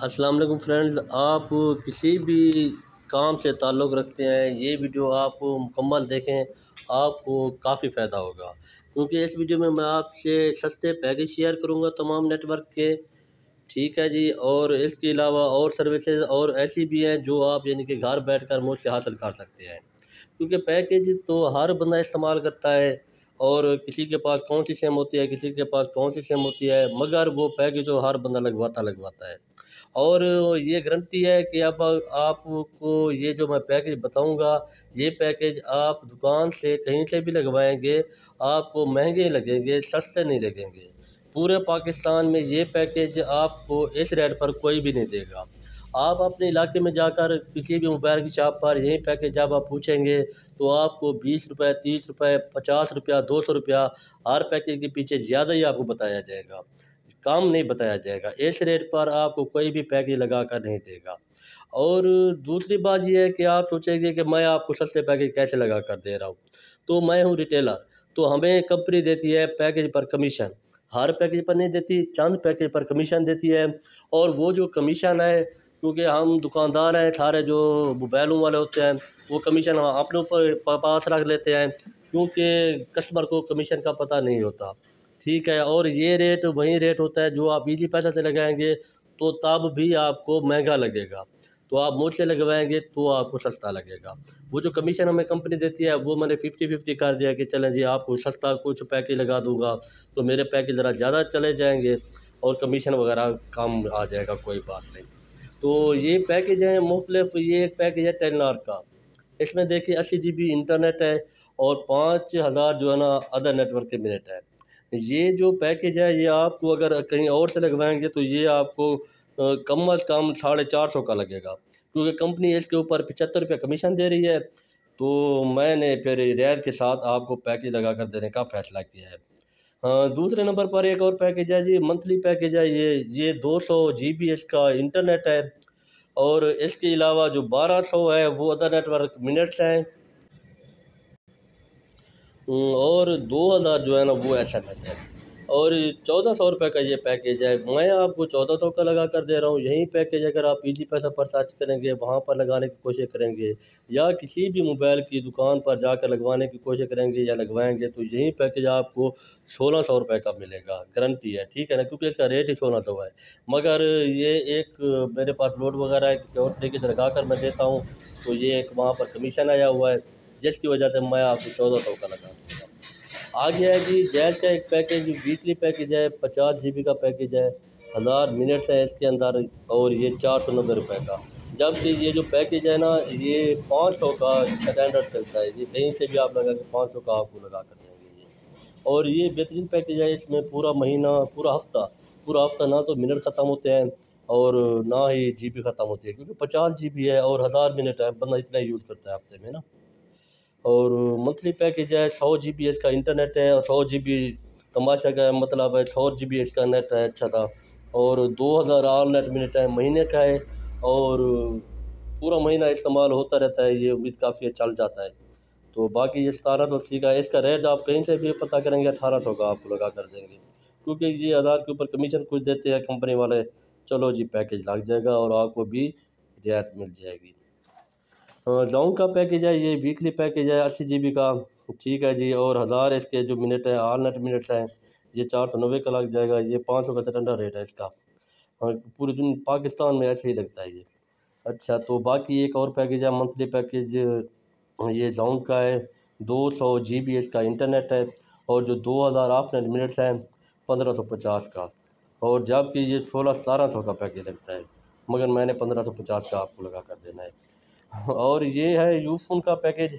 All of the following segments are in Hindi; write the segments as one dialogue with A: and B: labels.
A: अस्सलाम वालेकुम फ्रेंड्स। आप किसी भी काम से ताल्लुक़ रखते हैं, ये वीडियो आप मुकम्मल देखें, आपको काफ़ी फ़ायदा होगा। क्योंकि इस वीडियो में मैं आपसे सस्ते पैकेज शेयर करूँगा तमाम नेटवर्क के, ठीक है जी। और इसके अलावा और सर्विसेज और ऐसी भी हैं जो आप यानी कि घर बैठकर मुझसे हासिल कर सकते हैं। क्योंकि पैकेज तो हर बंदा इस्तेमाल करता है, और किसी के पास कौन सी सिम होती है, किसी के पास कौन सी सिम होती है, मगर वो पैकेज तो हर बंदा लगवाता है। और ये गारंटी है कि अब आपको ये जो मैं पैकेज बताऊंगा, ये पैकेज आप दुकान से कहीं से भी लगवाएंगे, आपको महंगे लगेंगे, सस्ते नहीं लगेंगे। पूरे पाकिस्तान में ये पैकेज आपको इस रेट पर कोई भी नहीं देगा। आप अपने इलाके में जाकर किसी भी मोबाइल की शॉप पर यही पैकेज जब आप पूछेंगे, तो आपको 20 रुपये, 30 रुपये, 50 रुपया, 200 रुपया, हर पैकेज के पीछे ज़्यादा ही आपको बताया जाएगा, कम नहीं बताया जाएगा। इस रेट पर आपको कोई भी पैकेज लगा कर नहीं देगा। और दूसरी बात ये है कि आप सोचेंगे कि मैं आपको सस्ते पैकेज कैसे लगा कर दे रहा हूँ। तो मैं हूँ रिटेलर, तो हमें कंपनी देती है पैकेज पर कमीशन। हर पैकेज पर नहीं देती, चंद पैकेज पर कमीशन देती है। और वो जो कमीशन है, क्योंकि हम दुकानदार हैं, सारे जो मोबाइलों वाले होते हैं, वो कमीशन अपने ऊपर पास रख लेते हैं, क्योंकि कस्टमर को कमीशन का पता नहीं होता, ठीक है। और ये रेट वही रेट होता है जो आप इजी पैसा से लगाएंगे, तो तब भी आपको महंगा लगेगा। तो आप मुझसे लगवाएंगे तो आपको सस्ता लगेगा। वो जो कमीशन हमें कंपनी देती है, वो मैंने 50-50 कर दिया कि चलें जी, आपको सस्ता कुछ पैकेज लगा दूंगा, तो मेरे पैकेज ज़रा ज़्यादा चले जाएंगे और कमीशन वगैरह कम आ जाएगा, कोई बात नहीं। तो ये पैकेज हैं मुख्तलिफ। ये एक पैकेज है टेलीनॉर का, इसमें देखिए 80 GB इंटरनेट है, और 5000 जो है ना अदर नेटवर्क के मिनट है। ये जो पैकेज है, ये आपको अगर कहीं और से लगवाएंगे तो ये आपको कम अज़ कम 450 का लगेगा, क्योंकि कंपनी इसके ऊपर 75 रुपये कमीशन दे रही है। तो मैंने फिर रियायत के साथ आपको पैकेज लगा कर देने का फ़ैसला किया है। दूसरे नंबर पर एक और पैकेज है जी, मंथली पैकेज है। ये 200 GB इसका इंटरनेट है, और इसके अलावा जो 1200 है वो अदर नेटवर्क मिनट्स हैं। और 2000 जो है ना वो एसएमएस है। और 1400 रुपये का ये पैकेज है, मैं आपको 1400 का लगा कर दे रहा हूँ। यही पैकेज अगर आप इजी पैसा पर सर्च करेंगे, वहाँ पर लगाने की कोशिश करेंगे, या किसी भी मोबाइल की दुकान पर जाकर लगवाने की कोशिश करेंगे या लगवाएंगे, तो यही पैकेज आपको 1600 रुपये का मिलेगा, गारंटी है, ठीक है ना। क्योंकि इसका रेट ही 1600 है। मगर ये एक मेरे पास लोड वगैरह है, किसी और तरीके से लगा कर मैं देता हूँ, तो ये एक वहाँ पर कमीशन आया हुआ है, जिसकी वजह से मैं आपको 1400 का लगा दूँगा। आ गया है जी जैज़ का एक पैकेज, वीकली पैकेज है, 50 GB का पैकेज है, 1000 मिनट्स है इसके अंदर, और ये 490 रुपये का। जबकि ये जो पैकेज है ना, ये 500 का स्टैंडर्ड चलता है, ये कहीं से भी आप लगा के 500 का आपको लगा कर देंगे ये। और ये बेहतरीन पैकेज है, इसमें पूरा महीना, पूरा हफ्ता ना तो मिनट ख़त्म होते हैं, और ना ही GB ख़त्म होती है, क्योंकि 50 GB है और 1000 मिनट है, बंदा इतना यूज़ करता है हफ्ते में ना। और मंथली पैकेज है, 100 GB इसका इंटरनेट है, और 100 GB तमाशा का मतलब है, 100 GB इसका नेट है अच्छा था। और 2000 ऑल नेट मिनट है, महीने का है, और पूरा महीना इस्तेमाल होता रहता है, ये उम्मीद काफ़ी चल जाता है। तो बाकी ये 1780 का, इसका रेट आप कहीं से भी पता करेंगे 1800 का आपको लगा कर देंगे, क्योंकि ये आधार के ऊपर कमीशन कुछ देते हैं कंपनी वाले। चलो जी, पैकेज लग जाएगा और आपको भी रियायत मिल जाएगी। लॉन्ग का पैकेज है, ये वीकली पैकेज है, 80 GB का, ठीक है जी। और 1000 इसके जो मिनट है, ऑल नेट मिनट्स हैं, ये 490 का लग जाएगा। ये 500 का स्टैंडर्ड रेट है इसका, और पूरे दिन पाकिस्तान में ऐसे ही लगता है ये। अच्छा, तो बाकी एक और पैकेज है मंथली पैकेज, ये लॉन्ग का है, 200 GB इसका इंटरनेट है, और जो 2000 ऑफ नेट मिनट्स हैं, 1550 का। और जबकि ये 1600-1700 का पैकेज लगता है, मगर मैंने 1550 का आपको लगा कर देना है। और ये है यूफ़ोन का पैकेज।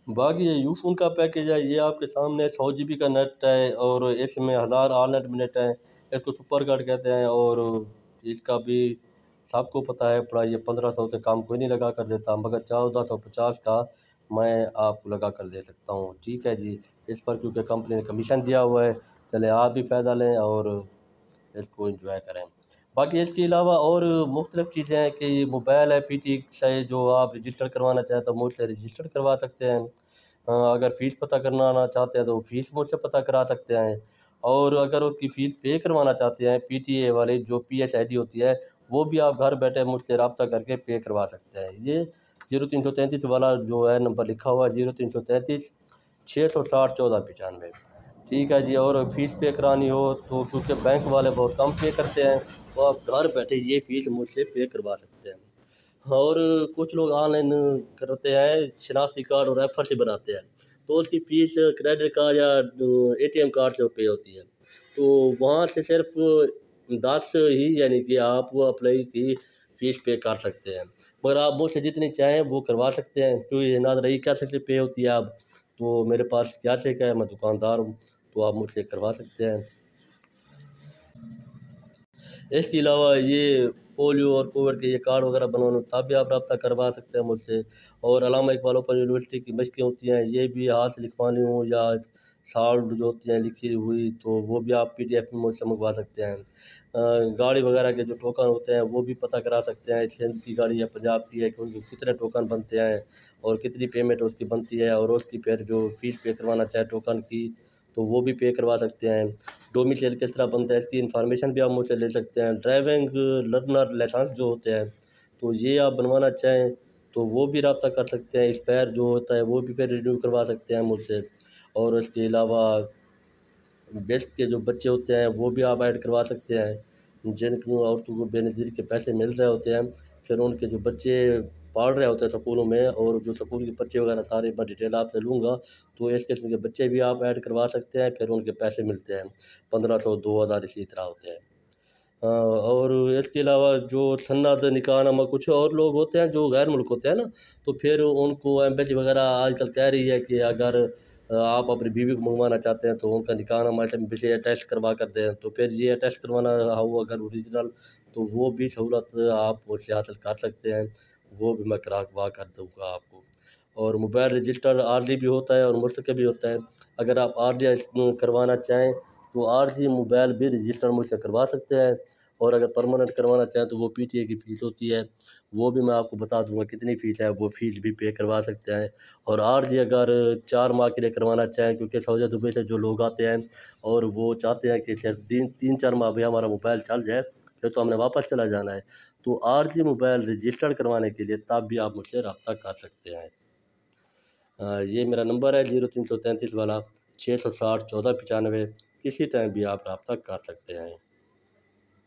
A: बाकी ये यूफ़ोन का पैकेज है, ये आपके सामने 100 GB का नेट है, और इसमें 1000 ऑल नेट मिनट हैं। इसको सुपर कार्ड कहते हैं, और इसका भी सबको पता है पड़ा, ये 1500 से कम कोई नहीं लगा कर देता, मगर 1450 का मैं आपको लगा कर दे सकता हूँ, ठीक है जी। इस पर क्योंकि कंपनी ने कमीशन दिया हुआ है, चले आप भी फ़ायदा लें और इसको एंजॉय करें। बाकी इसके अलावा और मुख्तलिफ़ चीज़ें हैं कि मोबाइल है पीटी से, जो आप रजिस्टर करवाना चाहें तो मुझसे रजिस्टर करवा सकते हैं। अगर फ़ीस पता करना चाहते हैं तो फ़ीस मुझसे पता करा सकते हैं। और अगर उसकी फ़ीस पे करवाना चाहते हैं PTA वाले जो PSID होती है, वो भी आप घर बैठे मुझसे रब्ता करके पे करवा सकते हैं। ये 0333 वाला जो है नंबर लिखा हुआ है 0333 660 1495। ठीक है जी। और फ़ीस पे करानी हो तो क्योंकि बैंक वाले बहुत कम पे करते हैं, तो आप घर बैठे ये फ़ीस मुझसे पे करवा सकते हैं। और कुछ लोग ऑनलाइन करते हैं, शनाख्ती कार्ड और रेफर से बनाते हैं, तो उसकी फ़ीस क्रेडिट कार्ड या ATM कार्ड से पे होती है। तो वहाँ से सिर्फ 10 ही यानी कि आप वो अप्लाई की फ़ीस पे कर सकते हैं, मगर आप मुझसे जितनी चाहें वो करवा सकते हैं, क्योंकि ना रही क्या से पे होती है अब, तो मेरे पास क्या चेक है, मैं दुकानदार हूँ, तो आप मुझसे करवा सकते हैं। इसके अलावा ये पोलियो और कोविड के ये कार्ड वगैरह बनवाने हो तब भी आप रब्ता करवा सकते हैं मुझसे। और अल्लामा इकबाल ओपन यूनिवर्सिटी की मशक़ें होती हैं, ये भी हाथ से लिखवानी हो या शार्ट जो होती हैं लिखी हुई, तो वो भी आप PDF में मुझसे मंगवा सकते हैं। गाड़ी वगैरह के जो टोकन होते हैं वो भी पता करा सकते हैं, सिंध की गाड़ी या पंजाब की है कि उनके कितने टोकन बनते हैं और कितनी पेमेंट उसकी बनती है, और उसकी फिर जो फ़ीस पे करवाना चाहे टोकन की, तो वो भी पे करवा सकते हैं। डोमिसाइल किस तरह बनता है इसकी इन्फॉर्मेशन भी आप मुझसे ले सकते हैं। ड्राइविंग लर्नर लाइसेंस जो होते हैं, तो ये आप बनवाना चाहें तो वो भी रब्ता कर सकते हैं। एक्सपायर जो होता है वो भी फिर रिन्यू करवा सकते हैं मुझसे। और इसके अलावा बेस्ट के जो बच्चे होते हैं वो भी आप ऐड करवा सकते हैं, जिनको औरतों को बेनज़ीर के पैसे मिल रहे होते हैं, फिर उनके जो बच्चे पढ़ रहे होते हैं स्कूलों में, और जो स्कूल के पर्चे वगैरह सारे मैं डिटेल आपसे लूँगा, तो इस किस्म के बच्चे भी आप ऐड करवा सकते हैं, फिर उनके पैसे मिलते हैं 1500 2000 इसी तरह होते हैं। और इसके अलावा जो सन्नत निकाहनामा कुछ और लोग होते हैं जो गैर मुल्क होते हैं ना, तो फिर उनको एम्बेसी वगैरह आजकल कह रही है कि अगर आप अपनी बीवी को मंगवाना चाहते हैं तो उनका निकाहनामा एम्बेसी अटैच करवा कर दें, तो फिर ये अटैच करवाना हो अगर ओरिजिनल, तो वो भी सहूलत आप मुझसे हासिल कर सकते हैं, वो भी मैं करवा कर दूँगा आपको। और मोबाइल रजिस्टर आरज़ी भी होता है और मुस्तकिल भी होता है। अगर आप आरज़ी करवाना चाहें तो आरज़ी मोबाइल भी रजिस्टर मुझसे करवा सकते हैं, और अगर परमानेंट करवाना चाहें तो वो PTA की फ़ीस होती है, वो भी मैं आपको बता दूँगा कितनी फ़ीस है, वो फ़ीस भी पे करवा सकते हैं। और आरज़ी अगर 4 माह के लिए करवाना चाहें, क्योंकि सऊदी दुबई से जो लोग आते हैं और वो चाहते हैं कि सिर्फ 3-4 माह भी हमारा मोबाइल चल जाए, फिर तो हमने वापस चला जाना है। तो आरज़ी मोबाइल रजिस्टर्ड करवाने के लिए तब भी आप मुझसे रब्ता कर सकते हैं। ये मेरा नंबर है 0333 वाला 660 1495, किसी टाइम भी आप रब्ता कर सकते हैं।